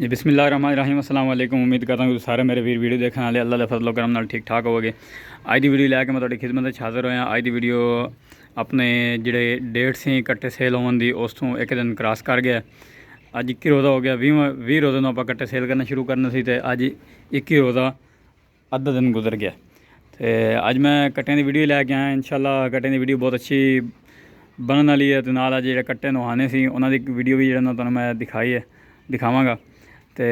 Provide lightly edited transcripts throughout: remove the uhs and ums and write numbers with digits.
जी बिस्मिल्लाहिर्रहमानिर्रहीम अस्सलाम वालेकुम। उम्मीद करता हूँ कि सारे मेरे वीर वीडियो देखने वाले अल्लाह दे फजलो करम नाल ठीक ठाक होवोगे। अज दी वीडियो लैके मैं तुहाडी खिदमत विच हाज़र होया। अज दी वीडियो अपने जिहड़े डेट सी कट्टे सेल होवन दी उस तों एक दिन क्रॉस कर गया। अज 21 रोज़ा हो गया। 20 रोज़े नूं आपां कट्टे सेल करना शुरू करने सी ते अज 21 रोज़ा अद्धा दिन गुजर गया। तो अज मैं कट्टियां दी वीडियो लैके आया। इंशाअल्लाह कट्टियां दी वीडियो बहुत अच्छी बनने वाली है। तो नाल जिहड़े कट्टे नहाने सी उन्हां दी वीडियो भी जिहड़ा तुहानूं मैं दिखावांगा। तो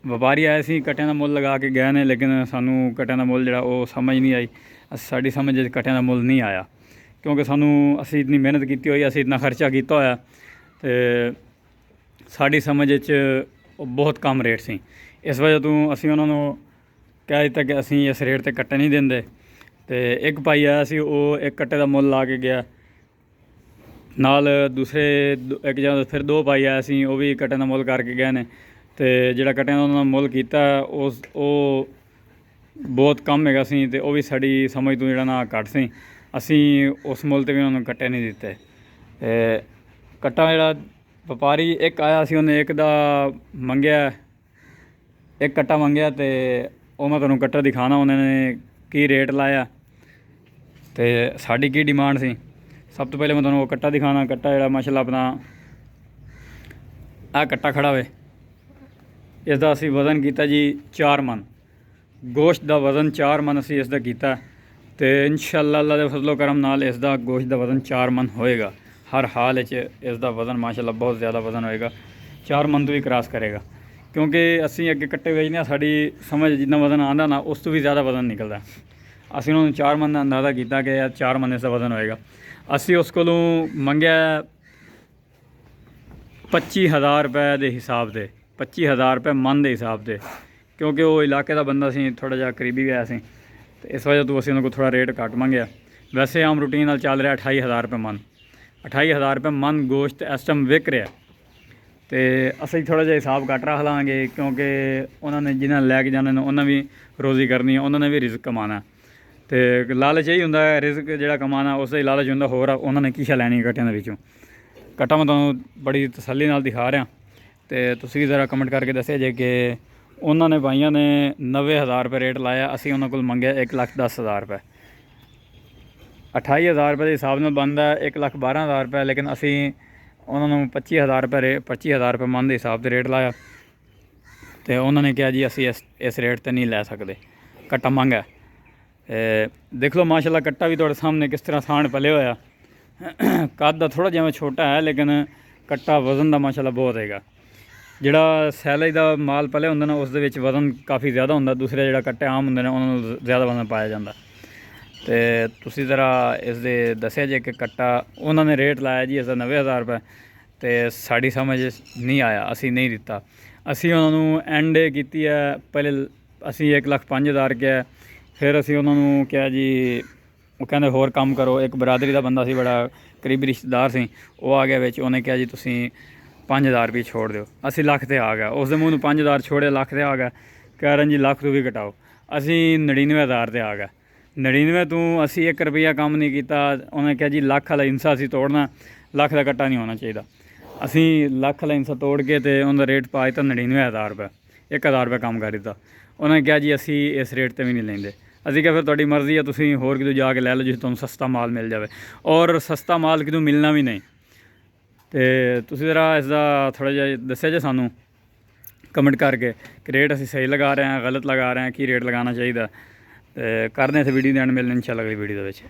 व्यापारी आए सी कट्टियां दा मुल लगा के गए ने, लेकिन सानू कट्टियां दा मुल जिहड़ा वो समझ नहीं आई। साडी समझ कट्टियां दा मुल नहीं आया, क्योंकि सानू असी इतनी मेहनत की हुई, असी इतना खर्चा किया होया ते साडी समझ बहुत कम रेट सी। इस वजह तो असी उन्होंने कह दिता कि असी इस रेट ते कट्टे नहीं देंदे। तो एक भाई आया सी, वो एक कट्टे दा मुल ला के गया। नाल दूसरे एक जगह फिर दो भाई आए सी, वो भी कट्टे दा मुल करके गए ने। तो जिहड़ा कट्टियां दा उन्होंने मुल किया उस बहुत कम हैगा सी, ते वो भी साड़ी समझ तो जिहड़ा ना घट सी। असी उस मुल ते भी उन्होंने कट्टे नहीं दिते। कट्टा जिहड़ा व्यापारी एक आया सी, उन्हें एक दा मंगया, एक कट्टा मंगया। तो वो मैं तुहानूं कट्टा दिखाना उन्होंने की रेट लाया तो साड़ी की डिमांड सी। सब तो पहले मैं तुहानूं वो कट्टा दिखाना। कट्टा जिहड़ा माशाअल्लाह अपना आ कट्टा खड़ा वे, इसका असी वज़न किया जी 4 मन। गोश्त का वज़न 4 मन असी इसका किया। तो इंशाअल्लाह अल्लाह दे फजलो करम नाल इसका गोश्त का वज़न 4 मन होएगा। हर हाल इसका वज़न माशाअल्लाह बहुत ज़्यादा वज़न होएगा, 4 मन तो भी क्रॉस करेगा। क्योंकि असी अगे कट्टे बेचने, साड़ी समझ जितना वज़न आंदा ना उस तो भी ज़्यादा वज़न निकलता। असी उन्होंने 4 मन का अंदाज़ा किया कि यार 4 मन इसका वज़न होएगा। असी उस कोलों मंगया 25,000 रुपए के हिसाब से, 25,000 रुपए मन के हिसाब से, क्योंकि वो इलाके का बंदा सी, थोड़ा जहा करीबी भी आया सी। तो इस वजह तो असी उन्होंने थोड़ा रेट घट मंगया। वैसे आम रूटीन नाल चल रहा 28,000 रुपये मन। 28,000 रुपये मन गोश्त इस टाइम विक रहा। तो असी थोड़ा जहा हिसाब घट रख लाँगे, क्योंकि उन्होंने जिन्हें लैके जाने उन्हें भी रोज़ी करनी है, उन्होंने भी रिस्क कमाना। तो लालच यही होंदा है, रिस्क जो कमाना उसका ही लालच होंदा। होर उन्होंने की शा लैनी कट्टियां दे विचों। कट्टा मैं तुहानूं बड़ी तसल्ली नाल दिखा रहा। तो तुसीं ज़रा कमेंट करके दस्सिया जे कि उन्होंने भाइयों ने 90,000 रुपये रेट लाया, असी उन्होंने कोल मंगया 1,10,000 रुपये। 28,000 रुपये के हिसाब नाल बनता 1,12,000 रुपये, लेकिन असी उन्होंने 25,000 रुपये 25,000 रुपये मन के हिसाब से रेट लाया। तो उन्होंने कहा जी असी इस रेट पर नहीं लै सकते, कट्टा महंगा है। देख लो माशाअल्लाह कट्टा भी तुहाडे सामने किस तरह साण पले होया। कद दा थोड़ा जिवें छोटा है, लेकिन कट्टा वज़न का माशाअल्लाह बहुत हैगा। जिहड़ा सैलज का माल पले होंदा ना, उस दे विच वज़न काफ़ी ज़्यादा होंदा। दूसरे जिहड़ा कट्टे आम होंदे ने उन्हां नूं ज़्यादा वज़न पाया जांदा। तो तुसीं ज़रा इसदे दस्सिया जे कि कट्टा उन्होंने रेट लाया जी इसका 90,000 रुपये। तो साड़ी समझ नहीं आया, असी नहीं दिता। असी उन्होंने एंड की है, पहले असी 1,05,000 किया, फिर असी उन्होंने कहा जी, वो कहते होर कम करो। एक बरादरी का बंदा सी, बड़ा करीबी रिश्तेदार सी, वो आ गया बिच। उन्हें कहा जी तुसीं 5,000 रुपये छोड़ दो। असी लख ते आ गया, उसके मूँह 5,000 छोड़े, लख ते आ गया। कह रहे जी लख तो भी घटाओ। असी 99,000 ते आ गया। 99 तो असी 1 रुपया कम नहीं किया। उन्हें कहा जी लख वाला इंसा असी तोड़ना, लख का कट्टा नहीं होना चाहिए। असी लख वाला इंसा तोड़ के तो उनका रेट पा दिता 99,000 रुपये, 1,000 रुपये कम कर दिता। उन्हें कहा जी असी इस रेट पर भी नहीं लेंगे। असी क्या फिर तुहाडी मर्जी है, तुसीं होर कितों जाके लै लो जिस तुहानूं सस्ता माल मिल जाए, और सस्ता माल कितों मिलना भी नहीं। तो तुसीं ज़रा इसका थोड़ा जिहा दस्सिया जे सानूं कमेंट करके कि रेट असी सही लगा रहे हैं, गलत लगा रहे हैं, की रेट लगाना चाहिए। तो करदे इस वीडियो दे एंड, मिलने इंशाअल्लाह अगली वीडियो दे विच।